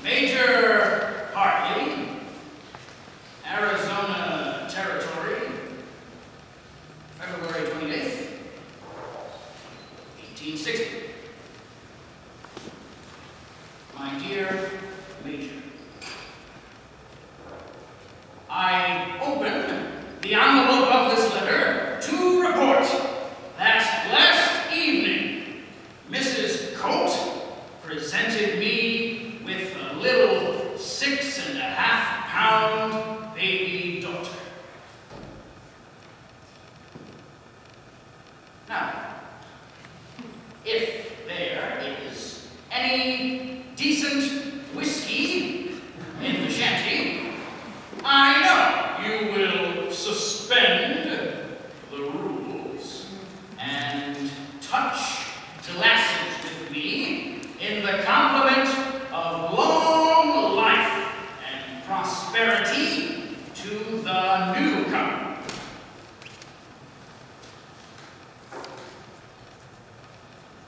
Major Hartley, Arizona Territory, February 28th, 1860. My dear Major, I open the envelope of this letter to report that last evening Mrs. Colt presented me with a little 6.5-pound baby daughter. Now, if there is any decent whiskey in the shanty, I know you will suspend the rules and touch glasses with me in the compliment of long life and prosperity to the newcomer.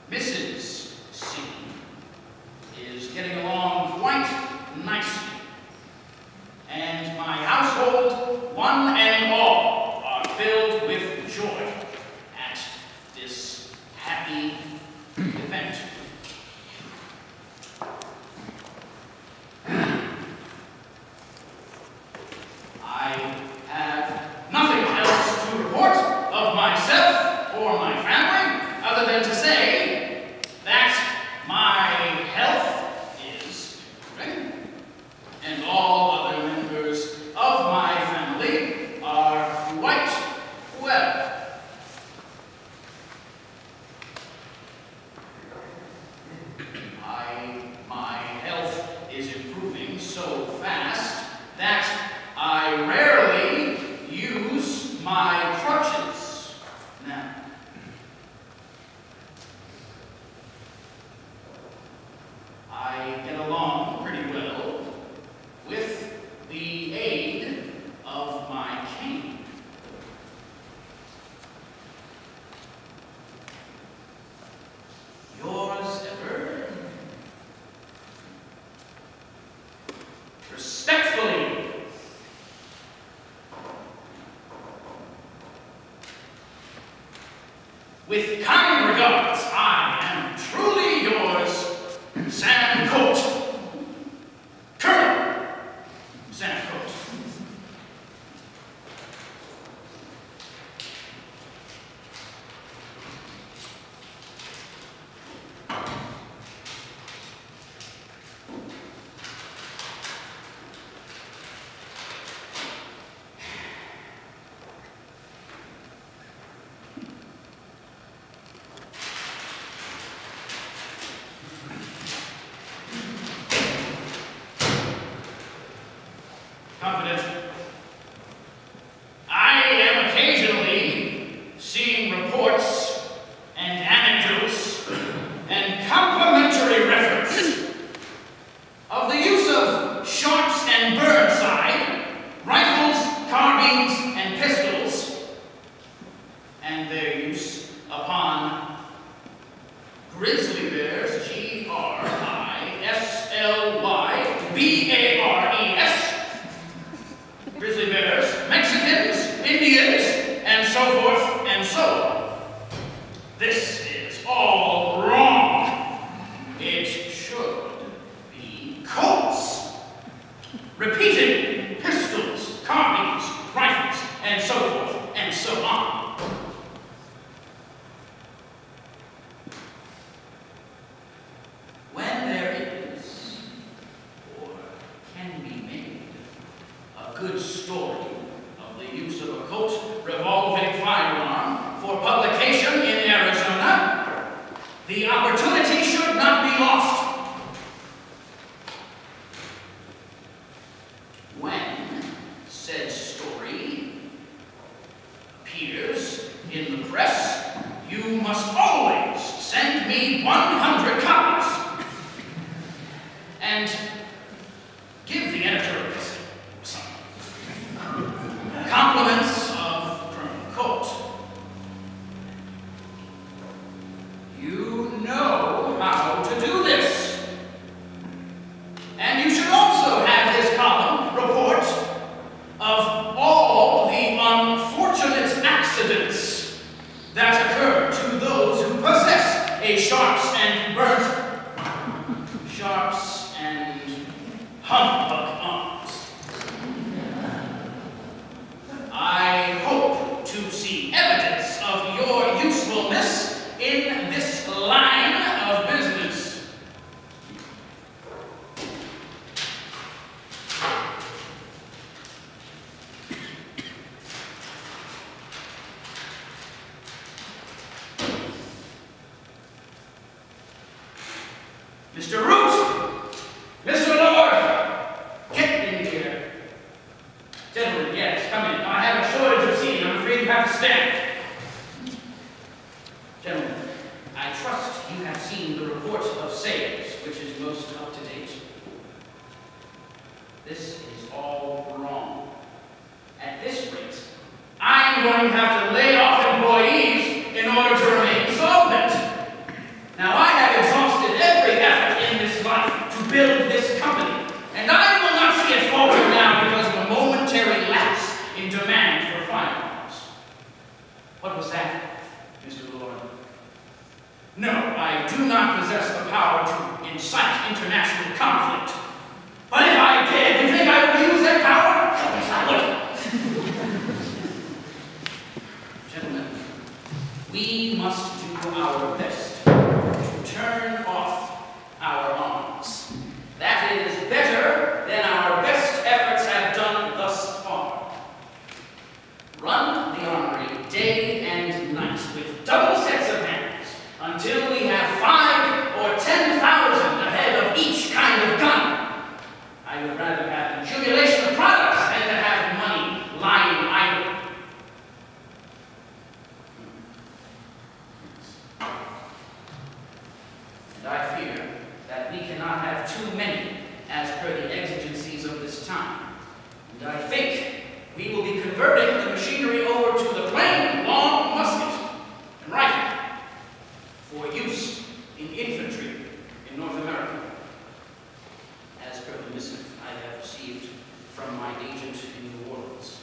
Mrs. C is getting along quite nicely, and my household, one and all, are filled with joy at this happy event. I have nothing else to report of myself or my family other than to say that my health is improving, and all other members of my family are quite well. My health is improving so fast that I rarely use my crutches now. I get along pretty well with the aid of my cane. Yours ever, respectfully, with kind regards, I am truly yours, Sam Colt. Colonel Sam Colt. Confidential. I am occasionally seeing reports and anecdotes and complimentary reference of the use of Sharps and Burnside, rifles, carbines, and pistols, and their use upon grizzly bears, G-R-I-S-L-Y-B-A-R-E-S, grizzly bears, Mexicans, Indians, and so forth and so on. This is all wrong. It should be Colts. Repeating pistols, carbines, rifles, and so forth and so on. When there is, or can be made, a good story of the use of a Colt revolving firearm for publication in Arizona, the opportunity should not be lost. When said story appears in the press, you must always send me 100 copies and give the editor some compliments of Colonel Colt. You know how to do this, and you and humbug arms. I hope to see evidence of your usefulness in this line of business. Mr. Root! Mr. Lord! Get in here. Gentlemen, yes, come in. I have a shortage of seating. I'm afraid you have to stand. Gentlemen, I trust you have seen the report of sales, which is most up to date. This is all wrong. At this rate, I'm going to have to lay off employees in order to remain solvent. Now, I have exhausted every effort in this life to build this company, and I will not see it falter now because of a momentary lapse in demand for firearms. What was that, Mr. Lord? No, I do not possess the power to incite international conflict. But if I did, do you think I would use that power? Yes, I would. Gentlemen, we must do our best to turn off our arms. That is better than our best efforts have done thus far. Run the armory day and night with double sets of hands until we have 5,000 or 10,000 ahead of each kind of gun. I would rather have accumulation of products than to have money lying idle. And I fear that we cannot have too many as per the exigencies of this time. And I think we will be converting the machinery over to the plain, long musket and rifle for use in infantry in North America, as per the missive I have received from my agent in New Orleans.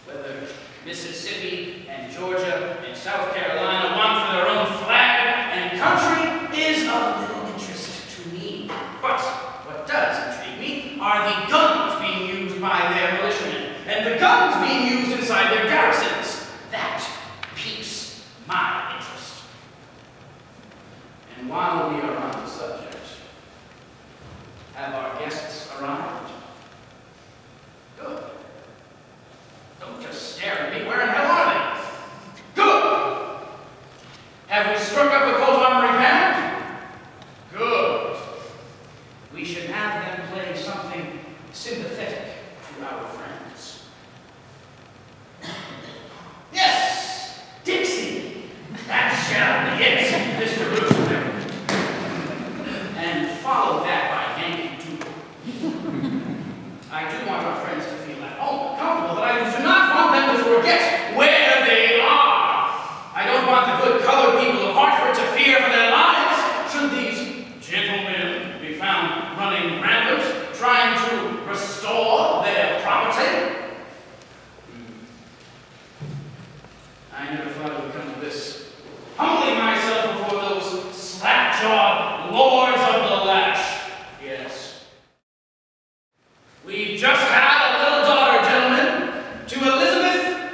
Whether Mississippi and Georgia and South Carolina want for their own flag and country is of little interest to me. But what does intrigue me are the guns being used by their militiamen and the guns being used inside their garrisons. That piques my interest. And while we are on the subject, have our guests arrived? Good. Don't just stare at me. Where in hell are they? Good. Have we struck up a Colt Armory band? Good. We should have them play something sympathetic to our friends. Yes! Dixie! That shall be it, Mr. Roosevelt. And follow that by yanking too. I do want our friends to feel at home and comfortable, but I do not want them to forget where they are. I don't want the good colored people of Hartford to fear for their lives should these gentlemen be found running rampant, trying to restore their property. I never thought it would come to this. Humbling myself before those slap-jawed lords of the lash. Yes. We've just had a little daughter, gentlemen, to Elizabeth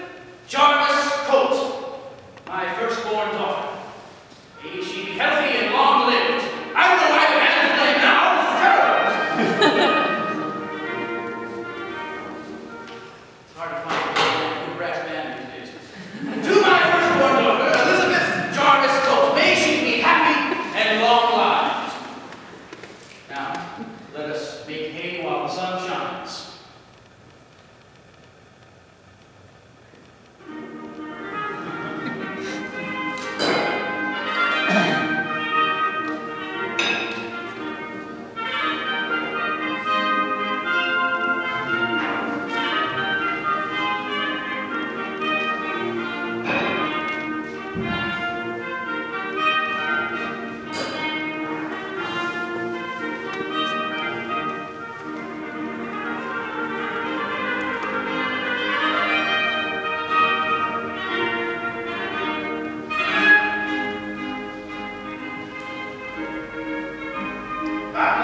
Ladies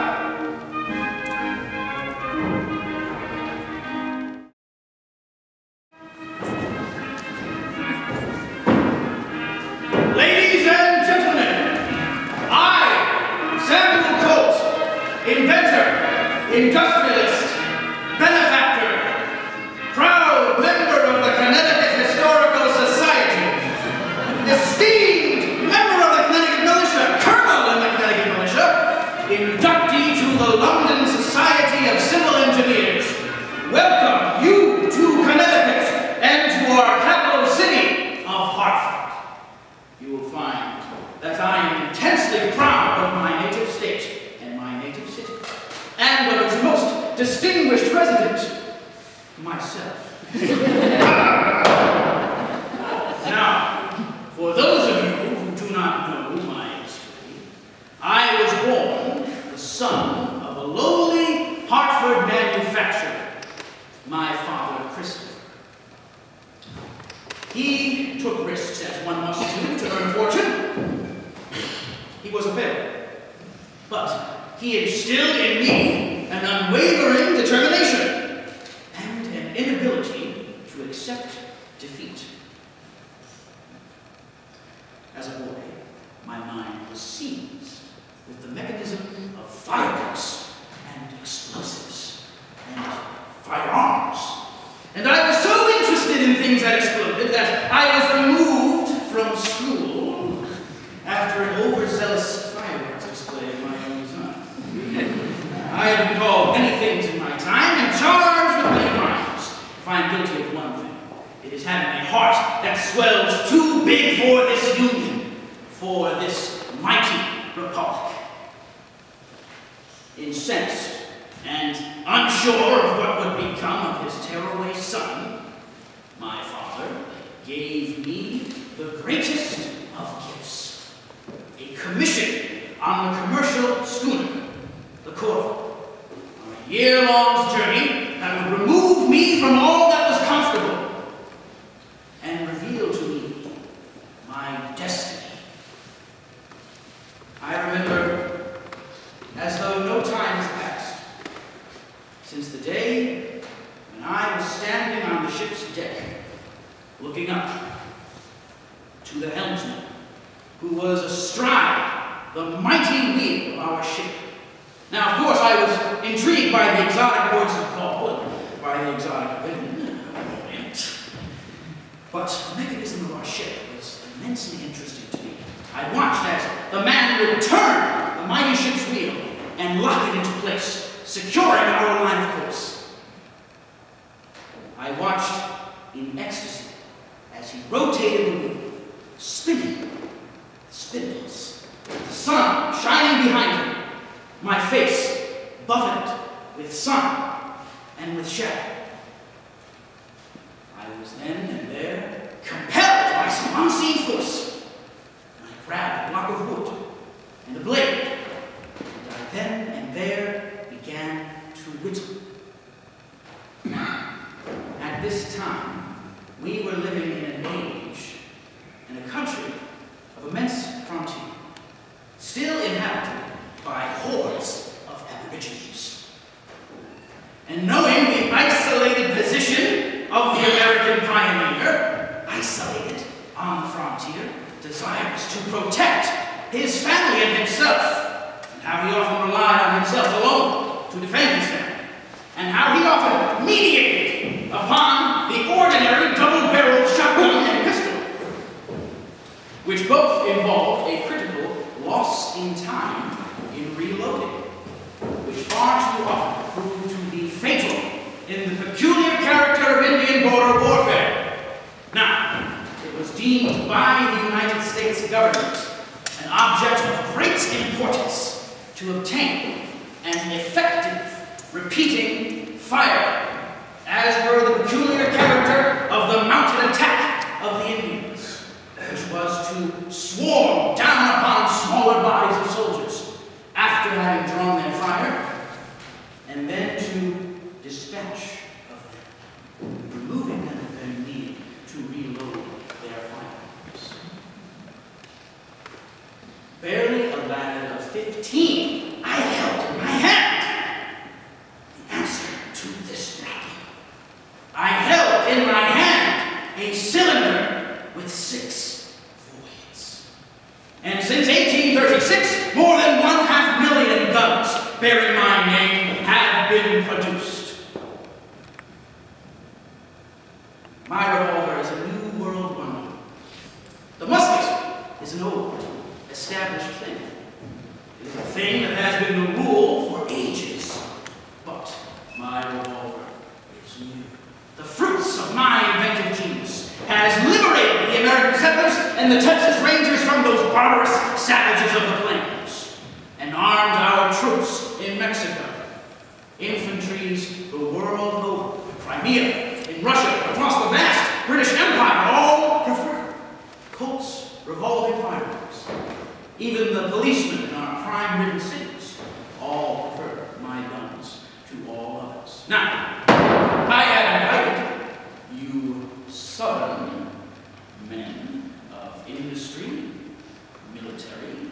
and gentlemen, I, Sam Colt, inventor, industrialist, benefactor, proud member of the Connecticut Historical Society, esteemed member of the Connecticut Militia, colonel in the Connecticut Militia, inductee to the London Society of Civil Engineers, welcome you to Connecticut and to our capital city of Hartford. You will find that I am intensely proud of my native state and my native city, and of its most distinguished resident, myself. Now, for those of you who do not know my history, I was born the son of a lowly Hartford manufacturer, my father, Christopher. He took risks, as one must do, to earn a fortune. He was a failure, but he instilled in me an unwavering determination and an inability to accept defeat. As a boy, my mind was seized with the mechanism of fireworks and explosives and firearms. And I was so interested in things that exploded that I was removed from school after an overzealous fireworks display of my own design. I have been called many things in my time and charged with many crimes. If I am guilty of one thing, it is having a heart that swells too big for this union, for this mighty republic. Incensed and unsure of what would become of his tearaway son, my father gave me the greatest of gifts, a commission on the commercial schooner, the Caldwell, on a year-long journey that would remove me from all that was comfortable and reveal to me my destiny. I remember as though no time has passed since the day when I was standing on the ship's deck, looking up to the helmsman, who was astride the mighty wheel of our ship. Now, of course, I was intrigued by the exotic words of call and by the exotic women. But the mechanism of our ship was immensely interesting to me. I watched as the man would turn the mighty ship's wheel and lock it into place, securing our line of course. I watched in ecstasy as he rotated the wheel, spinning the spindles, the sun shining behind him, my face buffeted with sun and with shadow. I was then and there compelled by some unseen force, and I grabbed a block of wood and a blade, and I then and there began to whittle. At this time, we were living in an age, in a country of immense frontier, still inhabited by hordes of aborigines. And knowing the isolated position of the American pioneer, isolated on the frontier, desirous to protect his family and himself, and how he often relied on himself alone to defend his family, and how he often mediated upon the ordinary double-barreled shotgun and pistol, which both involved a critical loss in time in reloading, which far too often proved to be fatal in the peculiar character of Indian border warfare. Now, it was deemed by the United States government an object of great importance to obtain an effective repeating fire, as were the peculiar character of the mounted attack of the Indians, which was to swarm down upon smaller bodies of soldiers after having drawn their fire, and then to dispatch of them, removing them if they needed to reload their firearms. Barely a lad of 15, I held It's an old, established thing. It is a thing that has been the rule for ages. But my revolver is new. The fruits of my inventive genius has liberated the American settlers and the Texas Rangers from those barbarous savages of the plains, and armed our troops in Mexico, infantries the world over, Crimea, in Russia, across the vast British Empire, all prefer Colt's revolving firearms. Even the policemen in our crime-ridden cities all prefer my guns to all others. Now, I have invited you Southern men of industry, military,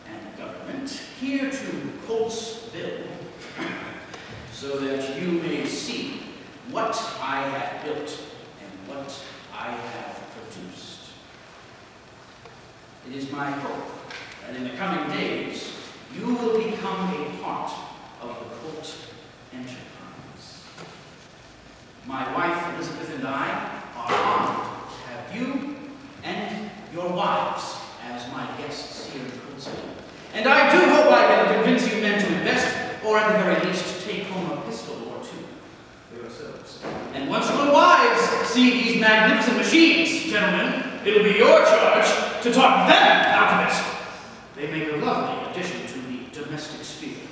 and government here to Coltsville so that you may see what I have built and what I have produced. It is my hope that in the coming days you will become a part of the Colt enterprise. My wife Elizabeth and I are honored to have you and your wives as my guests here in Coltsville. And I do hope I can convince you men to invest, or at the very least take home a pistol or two for yourselves. And once your wives see these magnificent machines, gentlemen, it'll be your charge to talk them out of it. They make a lovely addition to the domestic sphere.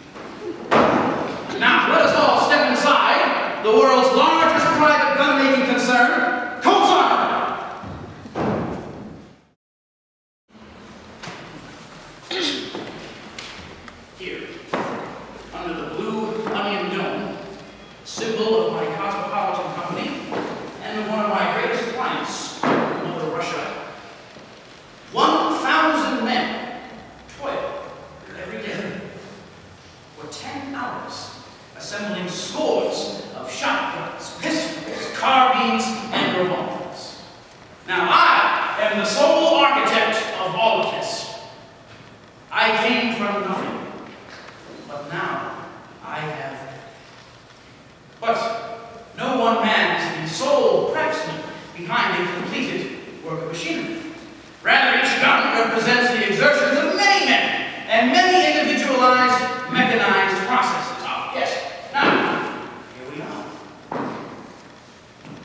Now, let us all step inside the world's largest private gun-making concern, Colt's Armory. Here, under the blue onion dome, symbol of my cosmopolitan company and one of my greatest clients, Mother Russia, 1,000 men toil every day for 10 hours, assembling scores of shotguns, pistols, carbines, and revolvers. Now, I am the sole architect of all of this. I came from nothing, but now I have. But no one man is the sole craftsman behind a completed work of machinery. Rather, each gun represents the exertions of many men and many individualized, mechanized processes. Ah, yes. Now, here we are.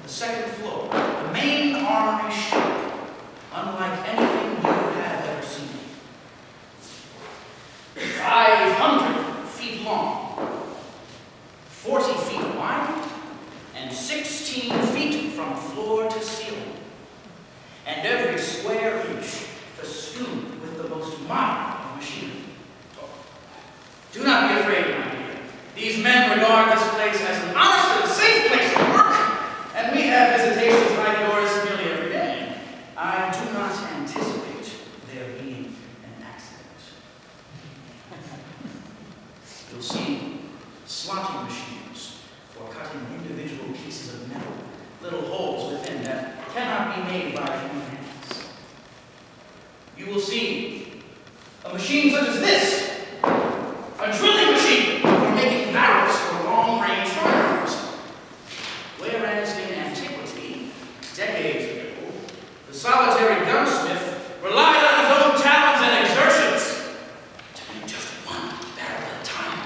The second floor, the main armory shop, unlike anything you have ever seen. 500 feet long, 40 feet wide, and 16 feet from floor to ceiling. And every square inch festooned with the most modern of machinery. Do not be afraid, my dear. These men regard this place as an honest and safe place to work, and we have visitations like yours nearly every day. I do not anticipate there being an accident. You'll see slotting machines for cutting individual pieces of metal, little holes within that cannot be made by human hands. You will see a machine such as this, a drilling machine for making barrels for long-range firearms. Whereas in antiquity, decades ago, the solitary gunsmith relied on his own talents and exertions to make just one barrel at a time.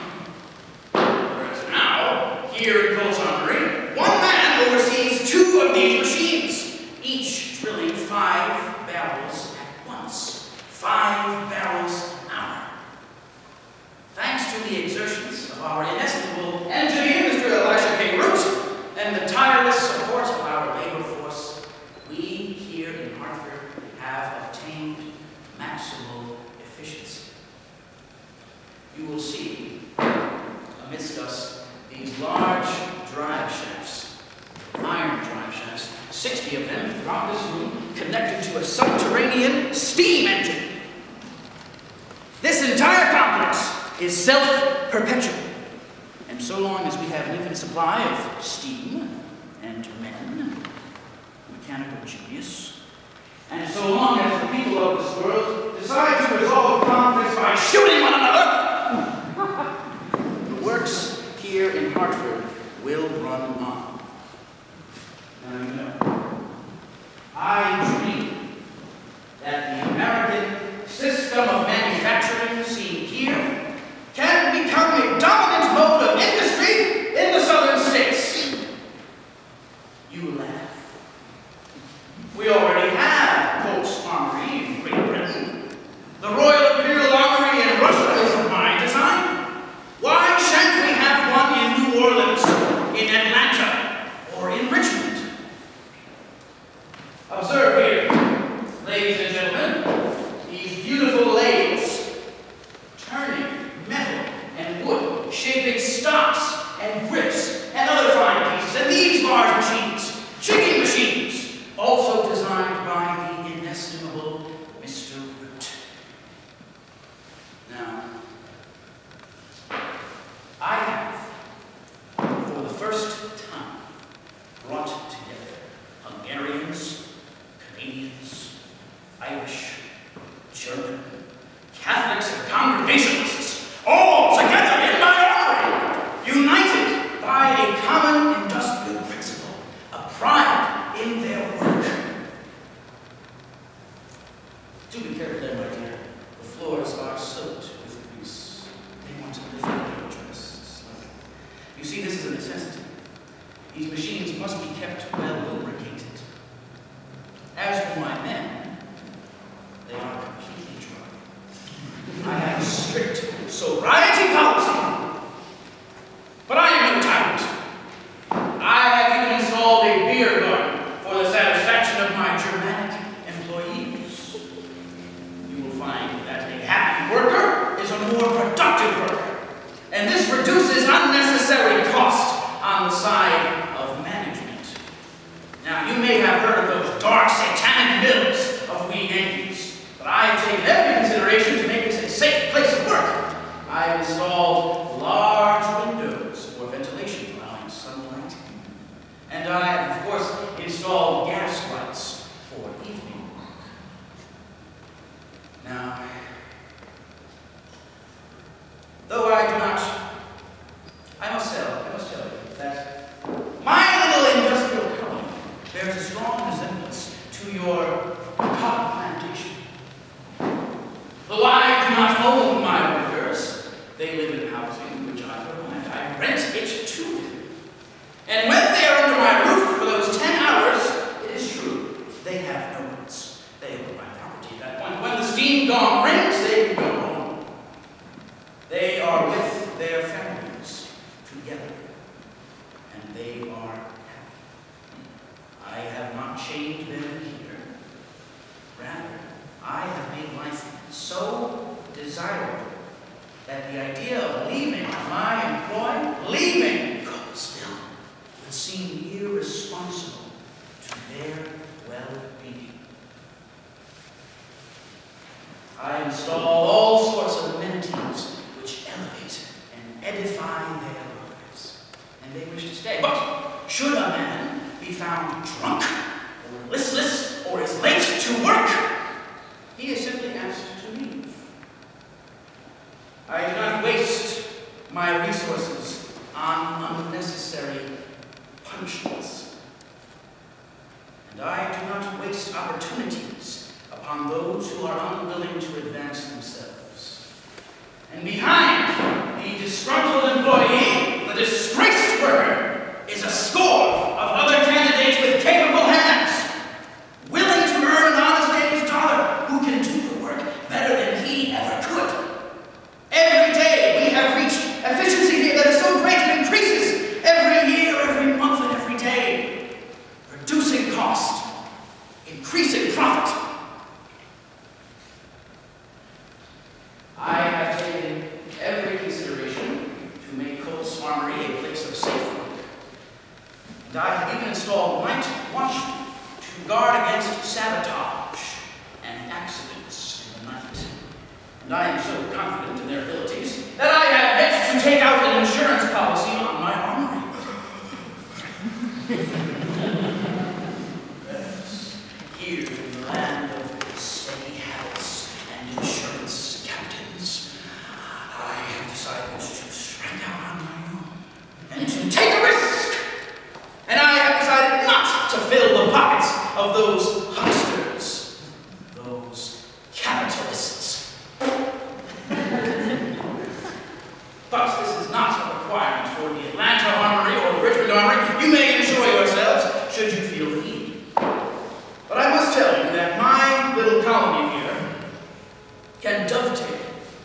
Whereas now, here in Colt's Armory, one man oversees 2 of these machines, each drilling 5 barrels at once. 5 barrels an hour. Thanks to the exertions of our inestimable engineer, Mr. Elisha K. Root, and the tireless support of our labor force, we here in Hartford have obtained maximal efficiency. You will see amidst us these large drive shafts, iron drive shafts, 60 of them throughout this room, connected to a subterranean steam engine. This entire complex is self-perpetual, and so long as we have an infinite supply of steam and men, mechanical genius, and so long as the people of this world decide to resolve conflicts by shooting one another, the works here in Hartford will run on. Now you know, I dream that the American shaping stocks and grips and other fine pieces. And these large machines, jigging machines, also designed by the inestimable Mr. Root. Now, I have, for the first time, brought together Hungarians, Canadians, Irish, German, Catholics, and Congregationalists, all together in my armory, united by a common industrial principle, a pride in their work. Do be careful there, my dear. The floors are soaked with grease. They want to lift their dress slightly. You see, this is a necessity. These machines must be kept well lubricated. As for my men, they are completely dry. I have a strict sobriety policy, but I am no tyrant. I have even installed a beer garden for the satisfaction of my Germanic employees. You will find that a happy worker is a more productive worker, and this reduces unnecessary cost on the side of management. Now, you may have heard of those dark, satanic mills of we Yankees, but I have taken every consideration to make this a safe place of work. I have installed large windows for ventilation, allowing sunlight, and I have, of course, installed gas lights for evening work. Now, though I do not, I must tell you that my little industrial colony bears a strong resemblance to your cotton plantation. Though I do not own my workers, they live in housing which I provide. I rent it to them. And when they are under my roof for those 10 hours, it is true, they have no rents. They own my property at that point. When the steam gong rings, they can go home. They are with their families together, and they are happy. I have not chained them here. Rather, I have made life so desirable that the idea of leaving my employ, leaving Coltsville, would seem irresponsible to their well-being. I install all sorts of amenities which elevate and edify their lives, and they wish to stay. But should a man be found drunk, or listless, or is late to work, he is simply asked to leave. I do not waste my resources on unnecessary punishments, and I do not waste opportunities upon those who are unwilling to advance themselves. And behind the disgruntled employee, the disgraced worker, is a score of other candidates with capable hands, willing to earn an honest day's dollar, who can do the work better than he ever could. Every day we have reached efficiency here that is so great it increases every year, every month, and every day, reducing cost, increasing profit. I have taken every consideration to make Colt's Armory a place of safe work. And I have even installed night watchmen to guard against sabotage and accidents in the night. And I am so confident in their abilities that I have yet to take out an insurance policy on my armory. Yes, here in the land of steady habits and insurance captains, I have decided to strike out on my own and to take a risk. And I have decided not to fill the pockets of those hucksters, those capitalists. But this is not a requirement for the Atlanta Armory or the Richmond Armory. You may enjoy yourselves should you feel the need. But I must tell you that my little colony here can dovetail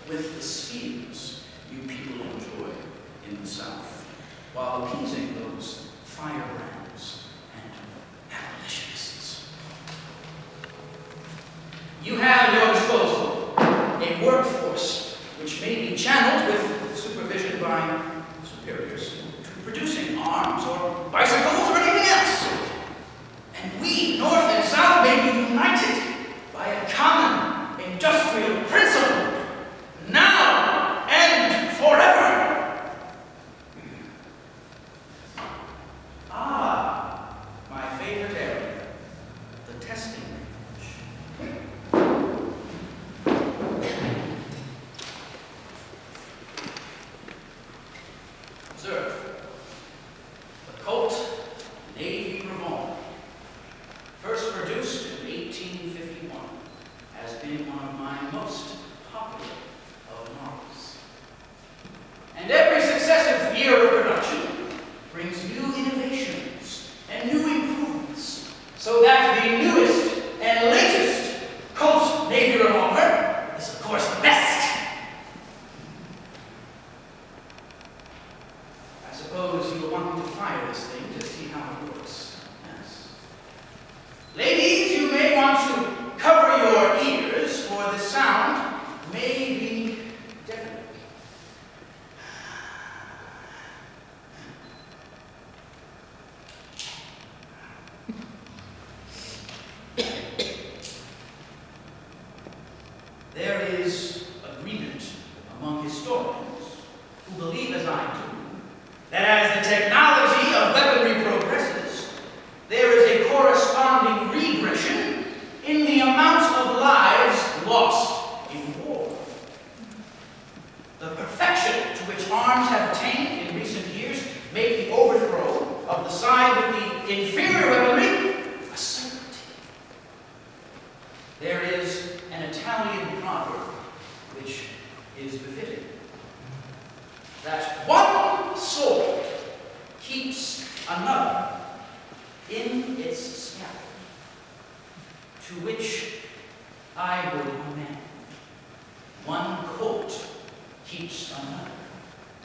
with the spheres you people enjoy in the South, while appeasing those firebrands and abolitionists. You have at your disposal a workforce which may be channeled with supervision by Observe. The Colt Navy Revolver, first produced in 1851, has been one of my most popular of models. And every successive year of production brings new innovations and new improvements, so that the newest and latest Colt Navy Revolver is, of course, the best. I suppose you will want me to fire this thing to see how it works. Yes. Ladies, you may want to cover your ears, for the sound may be deafening. There is agreement among historians who believe, as I do, that as the technology of weaponry progresses, there is a corresponding regression in the amount of lives lost in war. The perfection to which arms have attained in recent years make the overthrow of the side with the inferior weaponry a certainty. There is an Italian proverb which is befitting, that one sword keeps another in its scabbard, to which I would amend. One Colt keeps another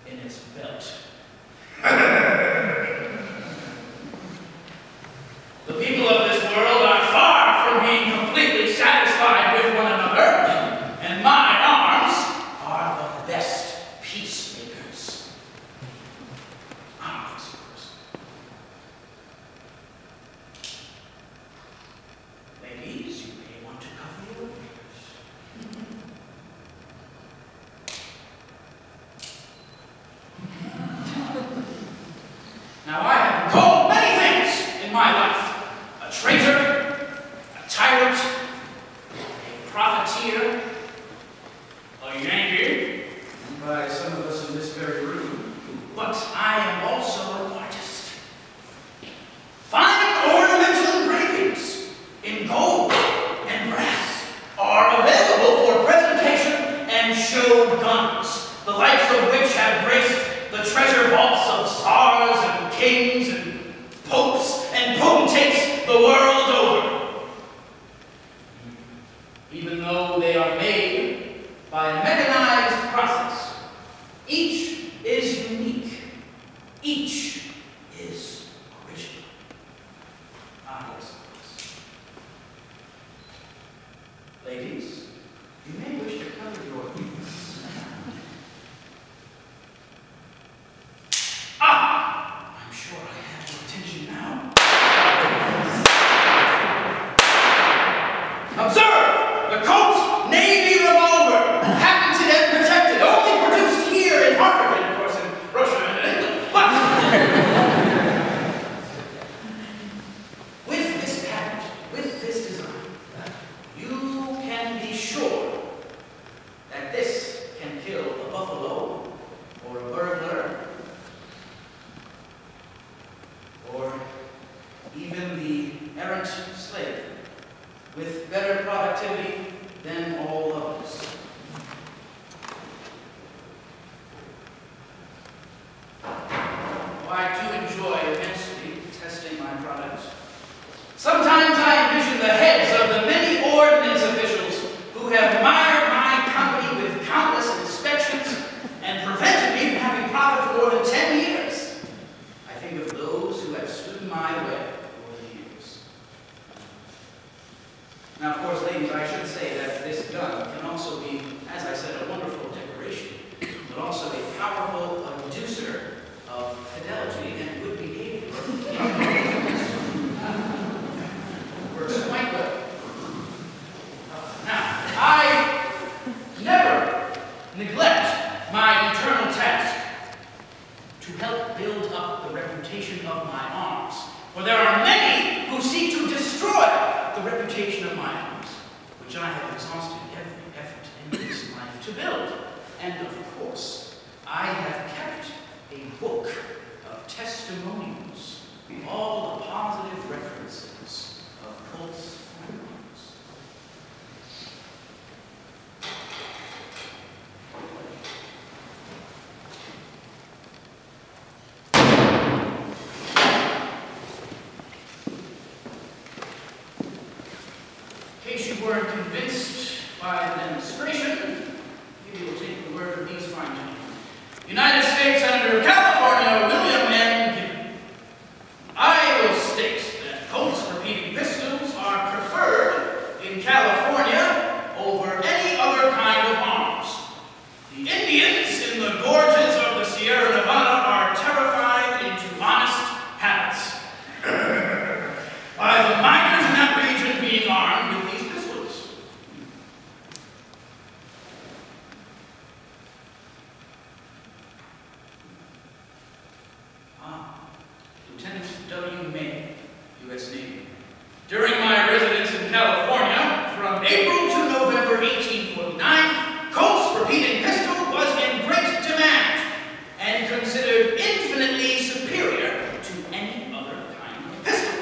in its belt. The people of this world are far from being completely satisfied with one another, and my arms are the best peacemakers. Arms, of course. Ladies, you may want to cover your ears. Now, I have been called many things in my life. A traitor, a tyrant, a profiteer, a Yankee, and by some of us in this very room. But I am also an artist. Fine ornamental engravings in gold and brass are available for presentation and show guns, the likes of which have graced the treasure vaults of czars and kings and popes and potentates the world over. Even though they are made by a mechanized process, each is unique. Each is original. Ah, yes, yes. Ladies, you may wish to cover your ears. I'm sure I have your attention now. Observe! The Colt Navy Revolver, patented and protected, only produced here in Hartford, and of course in Russia and England. But with this patent, with this design, you can be sure that this can kill a buffalo or a burglar, or even the errant slave, with better productivity than all others. I do enjoy immensely testing my products. Sometimes I envision the heads of the many ordnance officials who have mired my company with countless inspections and prevented me from having profit for more than 10 years. I think of those who have stood in my way over the years. Now, of course, ladies, I should say that this gun can also be, as I said, a wonderful decoration, but also a powerful inducer of fidelity and good behavior. Works quite well. Now, I never neglect my eternal task to help build up the reputation of my arms. For there are many who seek to destroy the reputation of my arms, which I have exhausted every effort in this life to build. And of course, I have kept a book Lieutenant W. May, U.S. Navy. During my residence in California, from April to November 1849, Colt's repeating pistol was in great demand and considered infinitely superior to any other kind of pistol.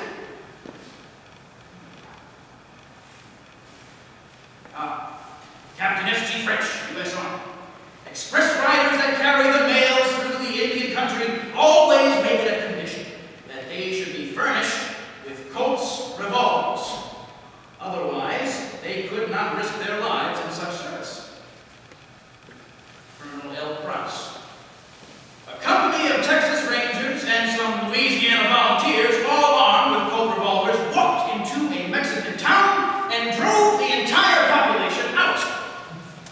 Captain S.G. French, U.S. Army. Express riders that carry the mails through the Indian country always make it a condition that they should be furnished with Colt's revolvers. Otherwise, they could not risk their lives in such service. Colonel L. Price. A company of Texas Rangers and some Louisiana volunteers, all armed with Colt revolvers, walked into a Mexican town and drove the entire population out,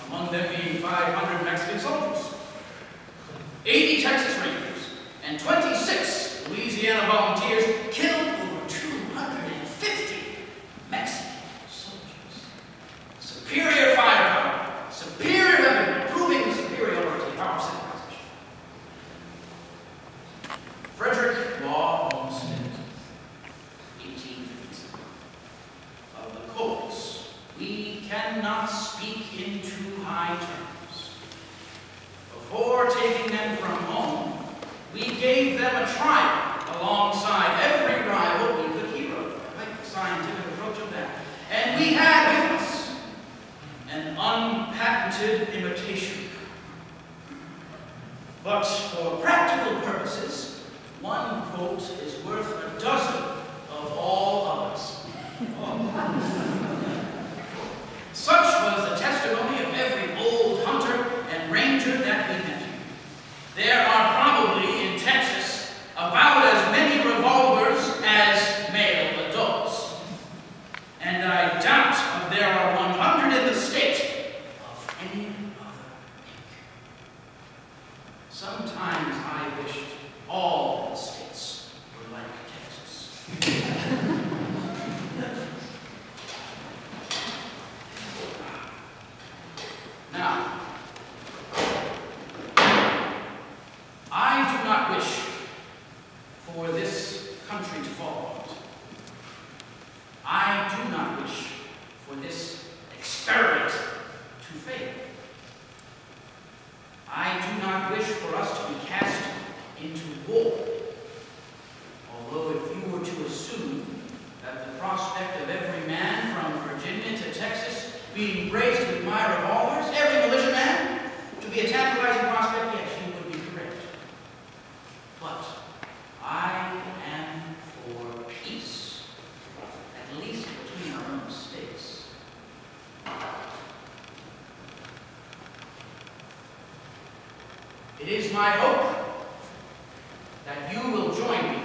among them being 500 Mexican soldiers, 80 Texas Rangers, and 26 Louisiana volunteers killed over 250 Mexican soldiers. Superior firepower, superior weaponry, proving superiority of our civilization. Frederick Law Olmsted, 1857. Of the Colts, we cannot speak in too high terms. Before taking them from home, we gave them a trial alongside every rival we could hero. I like the scientific approach of that. And we had with us an unpatented imitation. But for practical purposes, one Colt is worth a dozen of all others. Such was the testimony of every old hunter and ranger that we met. There are probably in Texas about as many revolvers as male adults. And I doubt if there are 100 in the state of any other make. Sometimes I wished all the states were like Texas. Now, I do not wish for this country to fall apart. I do not wish for this experiment to fail. I do not wish for us to be cast into war. Although if you were to assume that the prospect of every man from Virginia to Texas being graced with my revolvers, every militiaman, to be a tantalizing prospect, yes, you would be correct. But I am for peace, at least between our own states. It is my hope that you will join me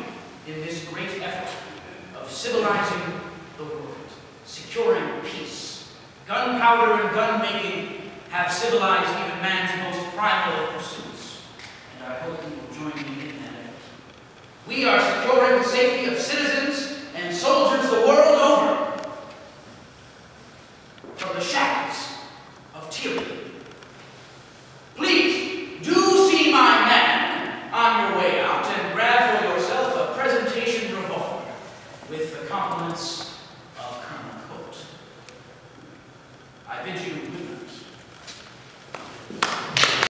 in this great effort of civilizing the world, securing peace. Gunpowder and gun-making have civilized even man's most primal of pursuits, and I hope you will join me in that effort. We are securing the safety of citizens and soldiers the world